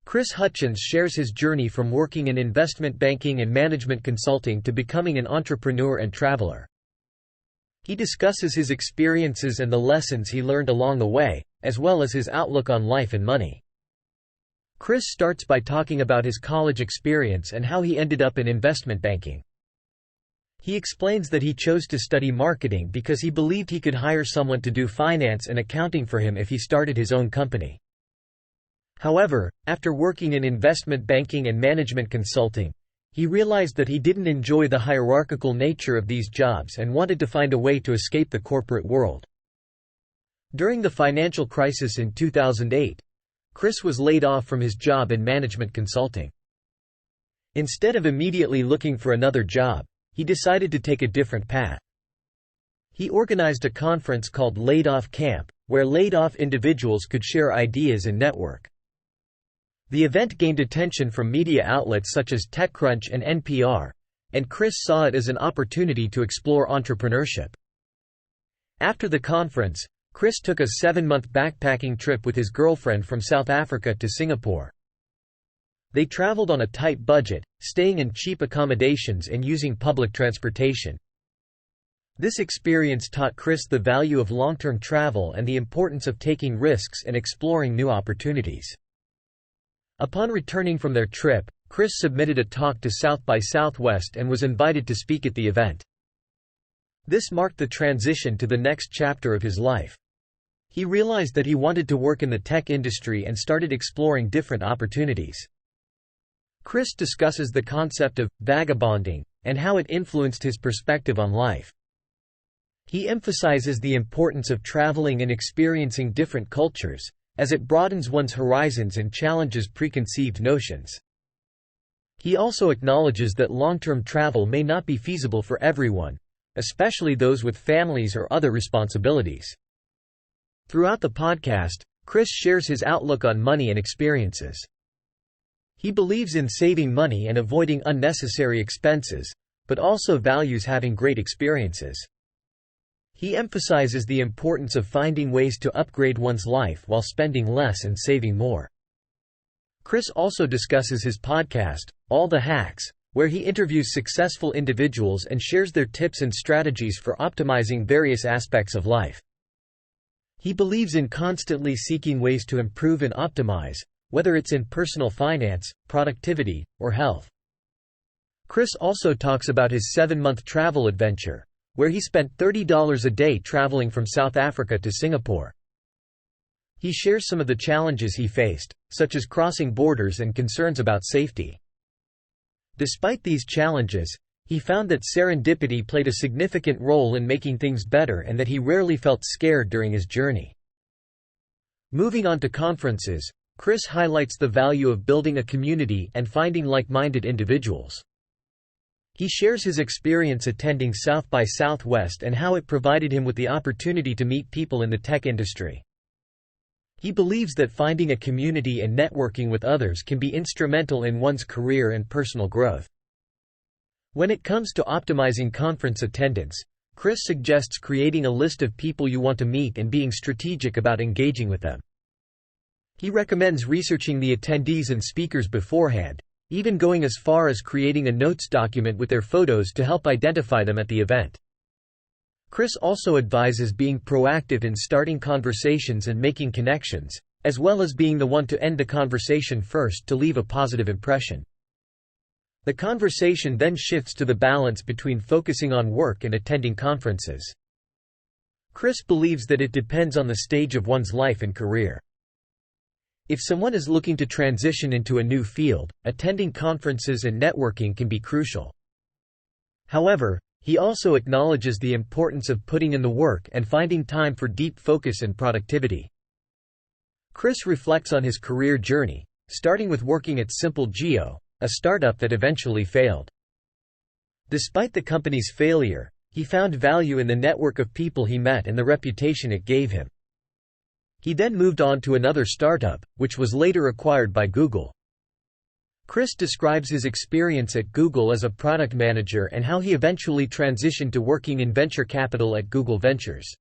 Chris Hutchins shares his journey from working in investment banking and management consulting to becoming an entrepreneur and traveler. He discusses his experiences and the lessons he learned along the way, as well as his outlook on life and money. Chris starts by talking about his college experience and how he ended up in investment banking. He explains that he chose to study marketing because he believed he could hire someone to do finance and accounting for him if he started his own company. However, after working in investment banking and management consulting, he realized that he didn't enjoy the hierarchical nature of these jobs and wanted to find a way to escape the corporate world. During the financial crisis in 2008, Chris was laid off from his job in management consulting. Instead of immediately looking for another job, he decided to take a different path. He organized a conference called Laid Off Camp, where laid-off individuals could share ideas and network. The event gained attention from media outlets such as TechCrunch and NPR, and Chris saw it as an opportunity to explore entrepreneurship. After the conference, Chris took a 7-month backpacking trip with his girlfriend from South Africa to Singapore. They traveled on a tight budget, staying in cheap accommodations and using public transportation. This experience taught Chris the value of long-term travel and the importance of taking risks and exploring new opportunities. Upon returning from their trip, Chris submitted a talk to South by Southwest and was invited to speak at the event. This marked the transition to the next chapter of his life. He realized that he wanted to work in the tech industry and started exploring different opportunities. Chris discusses the concept of vagabonding and how it influenced his perspective on life. He emphasizes the importance of traveling and experiencing different cultures, as it broadens one's horizons and challenges preconceived notions. He also acknowledges that long-term travel may not be feasible for everyone, especially those with families or other responsibilities. Throughout the podcast, Chris shares his outlook on money and experiences. He believes in saving money and avoiding unnecessary expenses, but also values having great experiences. He emphasizes the importance of finding ways to upgrade one's life while spending less and saving more. Chris also discusses his podcast, All the Hacks, where he interviews successful individuals and shares their tips and strategies for optimizing various aspects of life. He believes in constantly seeking ways to improve and optimize, whether it's in personal finance, productivity, or health. Chris also talks about his 7-month travel adventure, where he spent $30 a day traveling from South Africa to Singapore. He shares some of the challenges he faced, such as crossing borders and concerns about safety. Despite these challenges, he found that serendipity played a significant role in making things better and that he rarely felt scared during his journey. Moving on to conferences, Chris highlights the value of building a community and finding like-minded individuals. He shares his experience attending South by Southwest and how it provided him with the opportunity to meet people in the tech industry. He believes that finding a community and networking with others can be instrumental in one's career and personal growth. When it comes to optimizing conference attendance, Chris suggests creating a list of people you want to meet and being strategic about engaging with them. He recommends researching the attendees and speakers beforehand, even going as far as creating a notes document with their photos to help identify them at the event. Chris also advises being proactive in starting conversations and making connections, as well as being the one to end the conversation first to leave a positive impression. The conversation then shifts to the balance between focusing on work and attending conferences. Chris believes that it depends on the stage of one's life and career. If someone is looking to transition into a new field, attending conferences and networking can be crucial. However, he also acknowledges the importance of putting in the work and finding time for deep focus and productivity. Chris reflects on his career journey, starting with working at Simple Geo, a startup that eventually failed. Despite the company's failure, he found value in the network of people he met and the reputation it gave him. He then moved on to another startup, which was later acquired by Google. Chris describes his experience at Google as a product manager and how he eventually transitioned to working in venture capital at Google Ventures.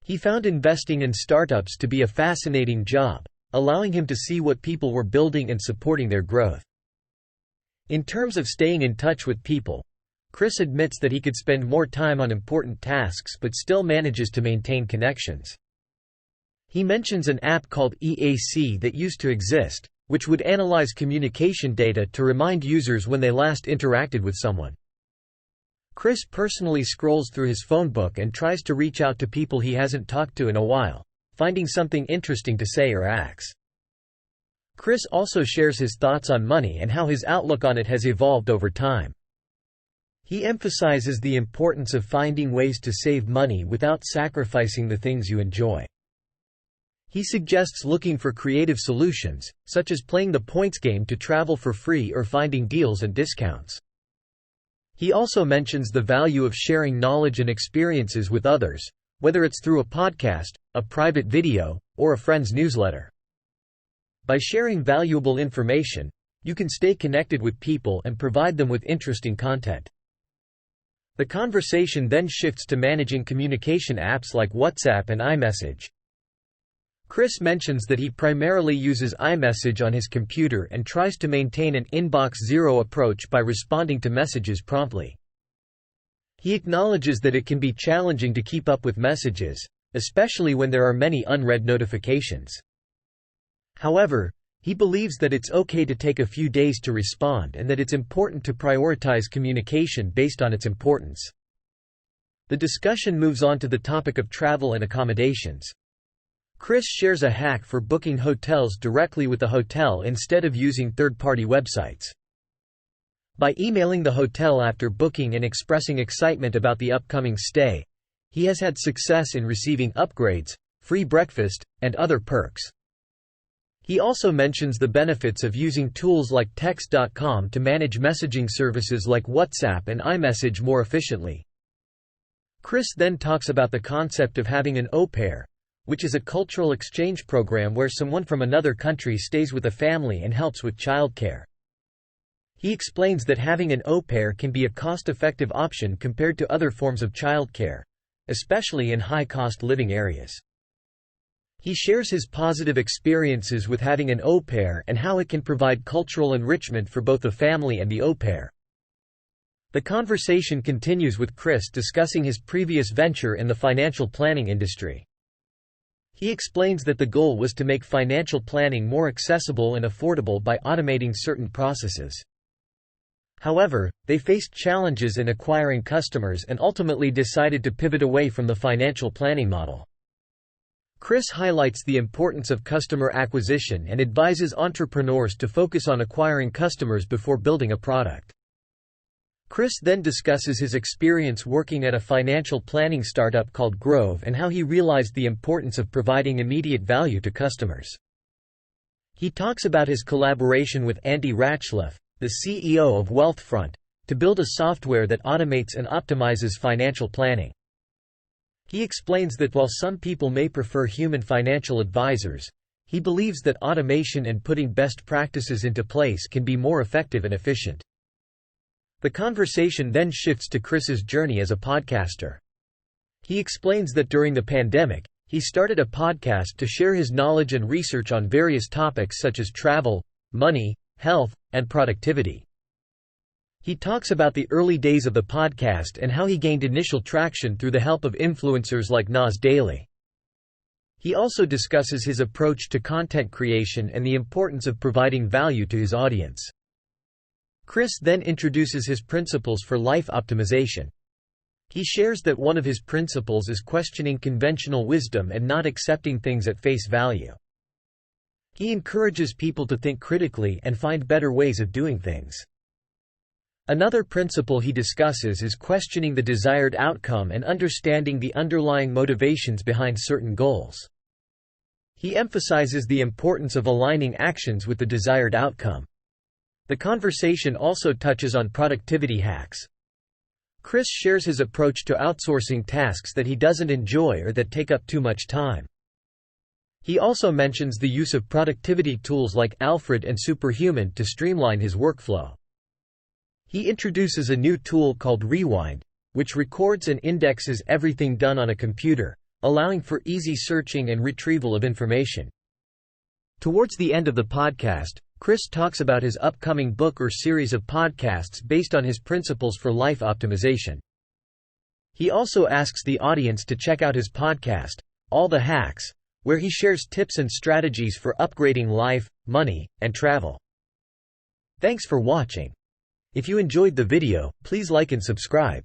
He found investing in startups to be a fascinating job, allowing him to see what people were building and supporting their growth. In terms of staying in touch with people, Chris admits that he could spend more time on important tasks but still manages to maintain connections. He mentions an app called EAC that used to exist, which would analyze communication data to remind users when they last interacted with someone. Chris personally scrolls through his phone book and tries to reach out to people he hasn't talked to in a while, finding something interesting to say or ask. Chris also shares his thoughts on money and how his outlook on it has evolved over time. He emphasizes the importance of finding ways to save money without sacrificing the things you enjoy. He suggests looking for creative solutions, such as playing the points game to travel for free or finding deals and discounts. He also mentions the value of sharing knowledge and experiences with others, whether it's through a podcast, a private video, or a friend's newsletter. By sharing valuable information, you can stay connected with people and provide them with interesting content. The conversation then shifts to managing communication apps like WhatsApp and iMessage. Chris mentions that he primarily uses iMessage on his computer and tries to maintain an inbox zero approach by responding to messages promptly. He acknowledges that it can be challenging to keep up with messages, especially when there are many unread notifications. However, he believes that it's okay to take a few days to respond and that it's important to prioritize communication based on its importance. The discussion moves on to the topic of travel and accommodations. Chris shares a hack for booking hotels directly with the hotel instead of using third-party websites. By emailing the hotel after booking and expressing excitement about the upcoming stay, he has had success in receiving upgrades, free breakfast, and other perks. He also mentions the benefits of using tools like Text.com to manage messaging services like WhatsApp and iMessage more efficiently. Chris then talks about the concept of having an au pair, which is a cultural exchange program where someone from another country stays with a family and helps with childcare. He explains that having an au pair can be a cost-effective option compared to other forms of childcare, especially in high-cost living areas. He shares his positive experiences with having an au pair and how it can provide cultural enrichment for both the family and the au pair. The conversation continues with Chris discussing his previous venture in the financial planning industry. He explains that the goal was to make financial planning more accessible and affordable by automating certain processes. However, they faced challenges in acquiring customers and ultimately decided to pivot away from the financial planning model. Chris highlights the importance of customer acquisition and advises entrepreneurs to focus on acquiring customers before building a product. Chris then discusses his experience working at a financial planning startup called Grove and how he realized the importance of providing immediate value to customers. He talks about his collaboration with Andy Rachleff, the CEO of Wealthfront, to build a software that automates and optimizes financial planning. He explains that while some people may prefer human financial advisors, he believes that automation and putting best practices into place can be more effective and efficient. The conversation then shifts to Chris's journey as a podcaster. He explains that during the pandemic, he started a podcast to share his knowledge and research on various topics such as travel, money, health, and productivity. He talks about the early days of the podcast and how he gained initial traction through the help of influencers like Nas Daily. He also discusses his approach to content creation and the importance of providing value to his audience. Chris then introduces his principles for life optimization. He shares that one of his principles is questioning conventional wisdom and not accepting things at face value. He encourages people to think critically and find better ways of doing things. Another principle he discusses is questioning the desired outcome and understanding the underlying motivations behind certain goals. He emphasizes the importance of aligning actions with the desired outcome. The conversation also touches on productivity hacks. Chris shares his approach to outsourcing tasks that he doesn't enjoy or that take up too much time. He also mentions the use of productivity tools like Alfred and Superhuman to streamline his workflow. He introduces a new tool called Rewind, which records and indexes everything done on a computer, allowing for easy searching and retrieval of information. Towards the end of the podcast, Chris talks about his upcoming book or series of podcasts based on his principles for life optimization. He also asks the audience to check out his podcast, All the Hacks, where he shares tips and strategies for upgrading life, money, and travel. Thanks for watching. If you enjoyed the video, please like and subscribe.